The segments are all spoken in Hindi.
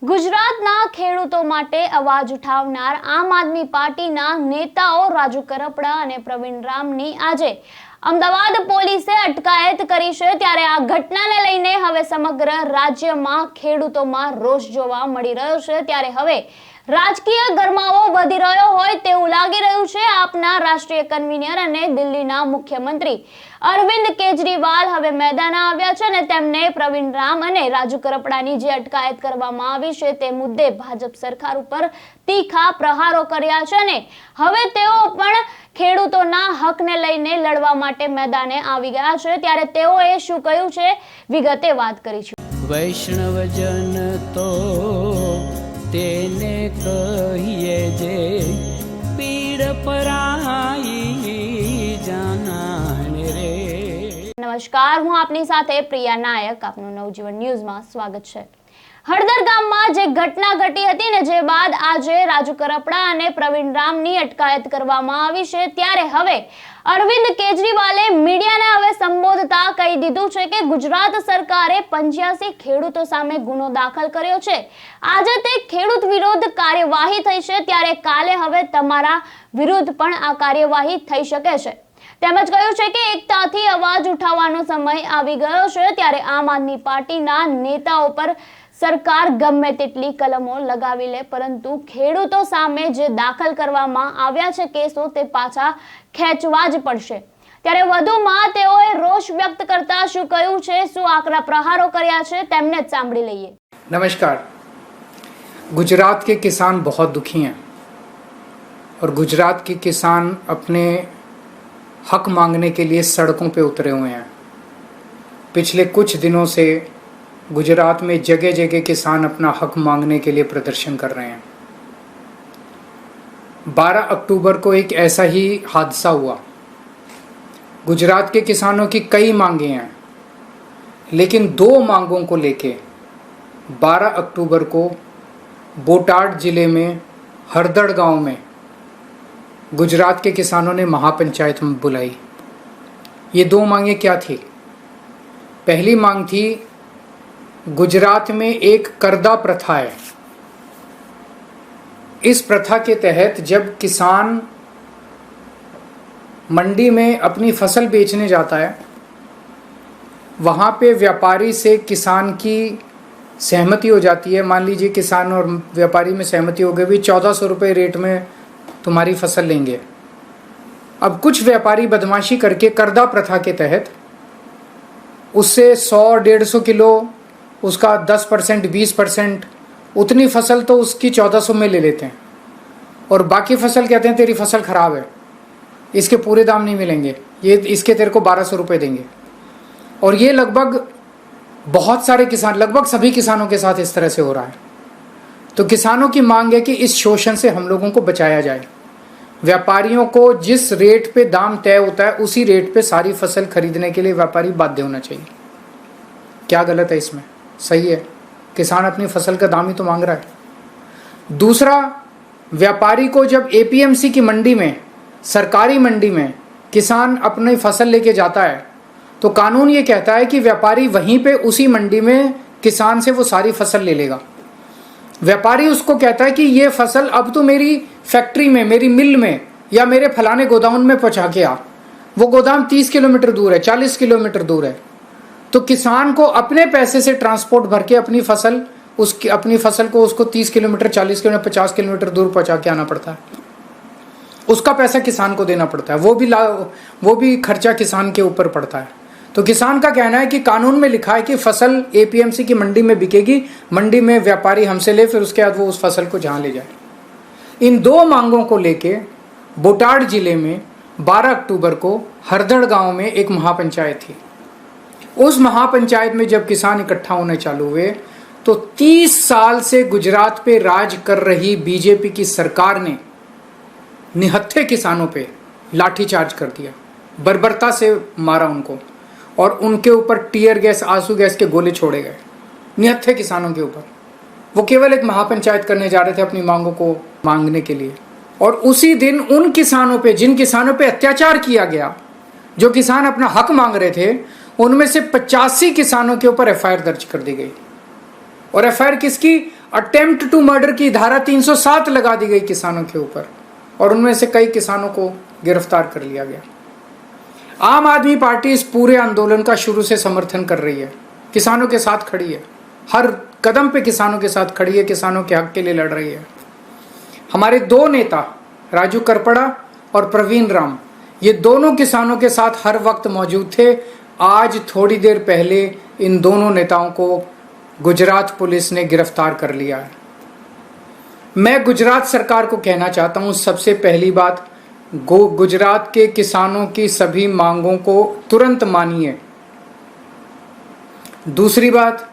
ગુજરાતના ખેડૂતો માટે અવાજ ઉઠાવનાર આમ આદમી પાર્ટીના નેતાઓ રાજુ કરપડા અને પ્રવીણ રામની આજે અમદાવાદ પોલીસે અટકાયત કરી છે। ત્યારે આ ઘટનાને લઈને હવે સમગ્ર રાજ્યમાં ખેડૂતોમાં રોષ જોવા મળી રહ્યો છે। ત્યારે હવે રાજકીય ગરમાવો વધી રહ્યો હોય તેવું લાગી રહ્યું છે। આપના રાષ્ટ્રીય કન્વીનર અને દિલ્હીના મુખ્યમંત્રી અરવિંદ કેજરીવાલ હવે મેદાને આવ્યા છે અને તેમને પ્રવીણ રામ અને રાજુ કરપડાની જે અટકાયત કરવામાં આવી છે તે મુદ્દે ભાજપ સરકાર ઉપર તીખા પ્રહારો કર્યા છે અને હવે તેઓ પણ ખેડૂતોના હકને લઈને લડવા માટે મેદાને આવી ગયા છે। ત્યારે તેઓએ શું કહ્યું છે વિગતે વાત કરીશું। વૈષ્ણવજન તો તેને કહીએ જે પીડ પરાઈ જાનાને રે। નમસ્કાર, હું આપની સાથે પ્રિયા નાયક, આપનું નવજીવન ન્યૂઝમાં સ્વાગત છે। હળદર ગામમાં જે ઘટના ઘટી હતી ને જે બાદ આજે રાજુ કરપડા અને પ્રવીણ રામની અટકાયત કરવામાં આવી છે। ત્યારે હવે અરવિંદ કેજરીવાલે મીડિયાને હવે સંબોધતા કહી દીધું છે કે ગુજરાત સરકારે 85 ખેડૂતો સામે ગુનો દાખલ કર્યો છે। આજે તે ખેડૂત વિરોધ કાર્યવાહી થઈ છે, ત્યારે કાલે હવે તમારા વિરુદ્ધ પણ આ કાર્યવાહી થઈ શકે છે। તેમજ કહ્યું છે કે એકતાથી અવાજ ઉઠાવવાનો સમય આવી ગયો છે। ત્યારે આમ આદમી પાર્ટીના નેતાઓ પર સરકાર ગમે તેટલી કલમો લગાવી લે, પરંતુ ખેડૂતો સામે જે દાખલ કરવામાં આવ્યા છે કેસો તે પાછા ખેંચવા જ પડશે। ત્યારે વધુમાં તેઓએ રોષ વ્યક્ત કરતા શું કહ્યું છે, શું આકરા પ્રહારો કર્યા છે, તેમને જ સાંભળી લઈએ। नमस्कार। गुजरात के किसान बहुत दुखी हैं और गुजरात के किसान अपने हक मांगने के लिए सड़कों पे उतरे हुए हैं। पिछले कुछ दिनों से गुजरात में जगह जगह किसान अपना हक मांगने के लिए प्रदर्शन कर रहे हैं। 12 अक्टूबर को एक ऐसा ही हादसा हुआ। गुजरात के किसानों की कई मांगे हैं, लेकिन 2 मांगों को लेके 12 अक्टूबर को बोटाड जिले में हरदड़ गांव में गुजरात के किसानों ने महापंचायत में बुलाई। ये 2 मांगे क्या थी? पहली मांग थी, गुजरात में एक करदा प्रथा है। इस प्रथा के तहत जब किसान मंडी में अपनी फसल बेचने जाता है, वहाँ पे व्यापारी से किसान की सहमति हो जाती है। मान लीजिए किसान और व्यापारी में सहमति हो गई, भी 1400 रुपये रेट में तुम्हारी फसल लेंगे। अब कुछ व्यापारी बदमाशी करके करदा प्रथा के तहत उससे 100-150 किलो, उसका 10% 20% उतनी फसल तो उसकी 1400 में ले लेते हैं, और बाकी फसल कहते हैं तेरी फसल खराब है, इसके पूरे दाम नहीं मिलेंगे, ये इसके तेरे को 1200 रुपये देंगे। और ये लगभग बहुत सारे किसान, लगभग सभी किसानों के साथ इस तरह से हो रहा है। तो किसानों की मांग है कि इस शोषण से हम लोगों को बचाया जाए। व्यापारियों को जिस रेट पे दाम तय होता है उसी रेट पे सारी फसल खरीदने के लिए व्यापारी बाध्य होना चाहिए। क्या गलत है इसमें? सही है, किसान अपनी फसल का दाम ही तो मांग रहा है। दूसरा, व्यापारी को जब एपीएमसी की मंडी में, सरकारी मंडी में किसान अपनी फसल लेके जाता है तो कानून ये कहता है कि व्यापारी वहीं पे उसी मंडी में किसान से वो सारी फसल ले लेगा। व्यापारी उसको कहता है कि ये फसल अब तो मेरी फैक्ट्री में, मेरी मिल में या मेरे फलाने गोदाम में पहुंचा के आ। वो गोदाम 30 किलोमीटर दूर है, 40 किलोमीटर दूर है, तो किसान को अपने पैसे से ट्रांसपोर्ट भर के अपनी फसल को उसको 30 किलोमीटर, 40 किलोमीटर, 50 किलोमीटर दूर पहुंचा के आना पड़ता है। उसका पैसा किसान को देना पड़ता है, वो भी खर्चा किसान के ऊपर पड़ता है। तो किसान का कहना है कि कानून में लिखा है कि फसल एपीएमसी की मंडी में बिकेगी, मंडी में व्यापारी हमसे ले, फिर उसके बाद वो उस फसल को जहां ले जाए। इन 2 मांगों को लेके बोटाड जिले में 12 अक्टूबर को हरदड़ गांव में एक महापंचायत थी। उस महापंचायत में जब किसान इकट्ठा होने चालू हुए तो 30 साल से गुजरात पे राज कर रही बीजेपी की सरकार ने निहत्थे किसानों पे लाठीचार्ज कर दिया, बर्बरता से मारा उनको, और उनके ऊपर टीयर गैस, आंसू गैस के गोले छोड़े गए निहत्थे किसानों के ऊपर। वो केवल एक महापंचायत करने जा रहे थे अपनी मांगों को मांगने के लिए, और उसी दिन उन किसानों पे, जिन किसानों पे अत्याचार किया गया, जो किसान अपना हक मांग रहे थे, उनमें से 85 किसानों के ऊपर एफआईआर दर्ज कर दी गई। और एफआईआर किसकी? अटेम्प्ट टू मर्डर की धारा 307 लगा दी गई किसानों के ऊपर और उनमें से कई किसानों को गिरफ्तार कर लिया गया। आम आदमी पार्टी इस पूरे आंदोलन का शुरू से समर्थन कर रही है, किसानों के साथ खड़ी है, हर कदम पे किसानों के साथ खड़ी है, किसानों के हक के लिए लड़ रही है। हमारे दो नेता राजू करपड़ा और प्रवीण राम, ये दोनों किसानों के साथ हर वक्त मौजूद थे। आज थोड़ी देर पहले इन दोनों नेताओं को गुजरात पुलिस ने गिरफ्तार कर लिया है। मैं गुजरात सरकार को कहना चाहता हूं, सबसे पहली बात, गुजरात के किसानों की सभी मांगों को तुरंत मानिए। दूसरी बात,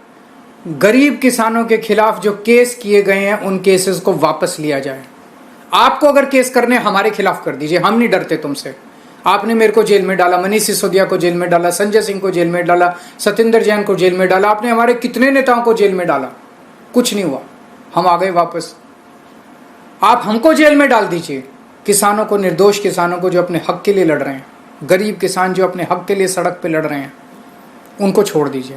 गरीब किसानों के खिलाफ जो केस किए गए हैं उन केसेस को वापस लिया जाए। आपको अगर केस करने हमारे खिलाफ कर दीजिए, हम नहीं डरते तुमसे। आपने मेरे को जेल में डाला, मनीष सिसोदिया को जेल में डाला, संजय सिंह को जेल में डाला, सत्येंद्र जैन को जेल में डाला, आपने हमारे कितने नेताओं को जेल में डाला, कुछ नहीं हुआ, हम आ गए वापस। आप हमको जेल में डाल दीजिए, किसानों को, निर्दोष किसानों को जो अपने हक के लिए लड़ रहे हैं, गरीब किसान जो अपने हक के लिए सड़क पे लड़ रहे हैं, उनको छोड़ दीजिए।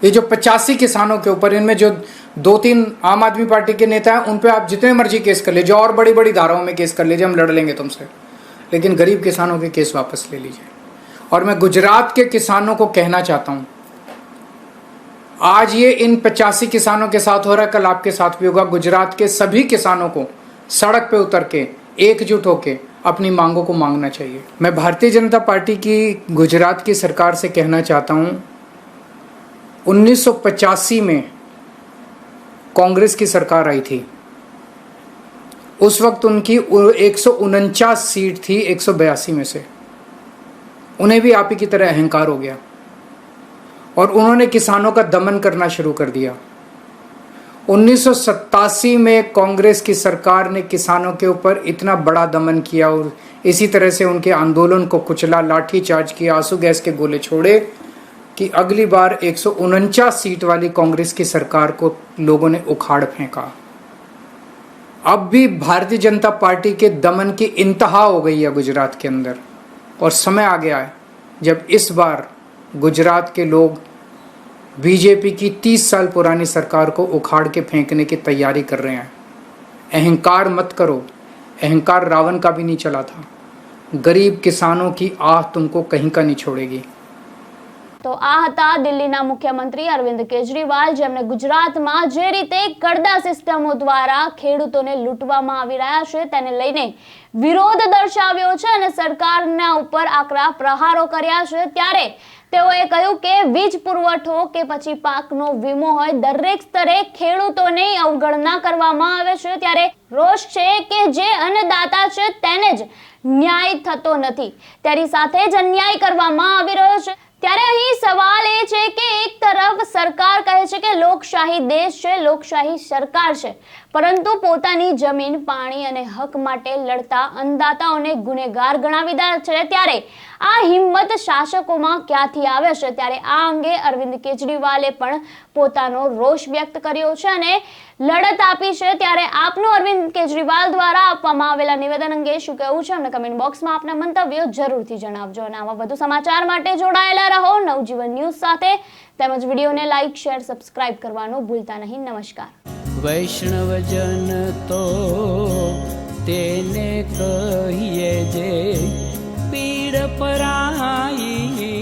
ये जो 85 किसानों के ऊपर, इनमें जो 2-3 आम आदमी पार्टी के नेता हैं, उन पे आप जितने मर्जी केस कर लीजिए और बड़ी बड़ी धाराओं में केस कर लीजिए, हम लड़ लेंगे तुमसे, लेकिन गरीब किसानों के केस वापस ले लीजिए। और मैं गुजरात के किसानों को कहना चाहता हूं, आज ये इन 85 किसानों के साथ हो रहा है, कल आपके साथ भी होगा। गुजरात के सभी किसानों को सड़क पे उतर के एकजुट होके अपनी मांगों को मांगना चाहिए। मैं भारतीय जनता पार्टी की गुजरात की सरकार से कहना चाहता हूं, 1985 में कांग्रेस की सरकार आई थी, उस वक्त उनकी 149 सीट थी 182 में से। उन्हें भी आप ही की तरह अहंकार हो गया और उन्होंने किसानों का दमन करना शुरू कर दिया। 1987 में कांग्रेस की सरकार ने किसानों के ऊपर इतना बड़ा दमन किया और इसी तरह से उनके आंदोलन को कुचला, लाठी चार्ज किया, आंसू गैस के गोले छोड़े कि अगली बार 149 सीट वाली कांग्रेस की सरकार को लोगों ने उखाड़ फेंका। अब भी भारतीय जनता पार्टी के दमन की इंतहा हो गई है गुजरात के अंदर और समय आ गया है जब इस बार गुजरात के लोग बीजेपी की 30 साल पुरानी सरकार को उखाड़ के फेंकने की तैयारी कर रहे हैं। अहंकार मत करो, अहंकार रावण का भी नहीं चला था। गरीब किसानों की आह तुमको कहीं का नहीं छोड़ेगी। તો આ હતા દિલ્હીના મુખ્યમંત્રી અરવિંદ કેજરીવાલ, જેમણે ગુજરાતમાં જે રીતે કરડા સિસ્ટમો દ્વારા ખેડૂતોને લૂંટવામાં આવી રહ્યા છે તેને લઈને વિરોધ દર્શાવ્યો છે અને સરકારના ઉપર આકરા પ્રહારો કર્યા છે। ત્યારે તેઓએ કહ્યું કે વીજ પુરવઠો કે પછી પાકનો વીમો હોય, દરેક સ્તરે ખેડૂતોને અવગણના કરવામાં આવે છે। ત્યારે રોષ છે કે જે અન્નદાતા છે તેને જ ન્યાય થતો નથી, તેની સાથે જ અન્યાય કરવામાં આવી રહ્યો છે। ત્યારે અહીં સવાલ એ છે કે એક તરફ સરકાર કહે છે કે લોકશાહી દેશ છે, લોકશાહી સરકાર છે, પરંતુ પોતાની જમીન, પાણી અને હક માટે લડતા અન્નદાતાઓને ગુનેગાર ગણાવી દે છે। ત્યારે આ હિંમત શાસકોમાં ક્યાંથી આવે છે? ત્યારે આ અંગે અરવિંદ કેજરીવાલે પણ પોતાનો રોષ વ્યક્ત કર્યો છે અને લડત આપી છે। ત્યારે આપનું અરવિંદ કેજરીવાલ દ્વારા આપવામાં આવેલા નિવેદન અંગે શું કહેવું છે? અમને કમેન્ટ બોક્સમાં આપના મંતવ્યો જરૂરથી જણાવજો અને આવા વધુ સમાચાર માટે જોડાયેલા રહો નવજીવન ન્યૂઝ સાથે, તેમજ વિડીયોને લાઈક, શેર, સબસ્ક્રાઇબ કરવાનું ભૂલતા નહીં। નમસ્કાર। વૈષ્ણવજન તો તેને કહીએ જે પીડ પરાઈ।